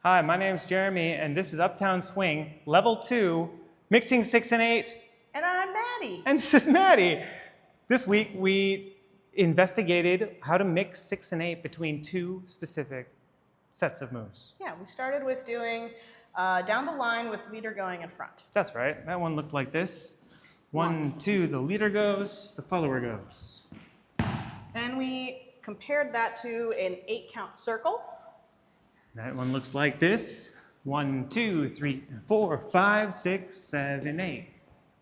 Hi, my name's Jeremy, and this is Uptown Swing, Level 2, Mixing 6 and 8. And I'm Maddie. And this is Maddie. This week, we investigated how to mix 6 and 8 between two specific sets of moves. Yeah, we started with doing down the line with leader going in front. That's right. That one looked like this. 1, 2, the leader goes, the follower goes. Then we compared that to an 8-count circle. That one looks like this. 1, 2, 3, 4, 5, 6, 7, 8.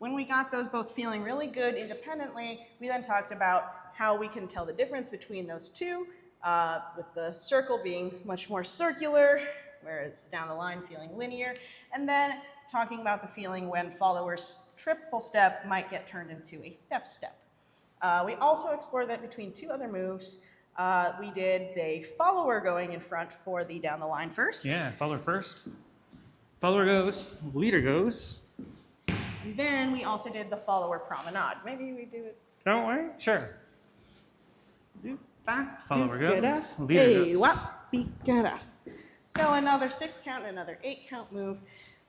When we got those both feeling really good independently, we then talked about how we can tell the difference between those two, with the circle being much more circular, whereas down the line feeling linear, and then talking about the feeling when followers triple step might get turned into a step step. We also explored that between two other moves. We did the follower going in front for the down the line first. Yeah, follower first. Follower goes, leader goes. And then we also did the follower promenade. Maybe we do it. Don't worry, sure. Follower goes, Hey, leader goes. So another 6-count and another 8-count move,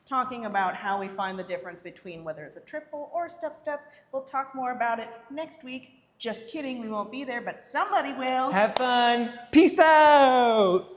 talking about how we find the difference between whether it's a triple or step step. We'll talk more about it next week. Just kidding, we won't be there, but somebody will. Have fun. Peace out.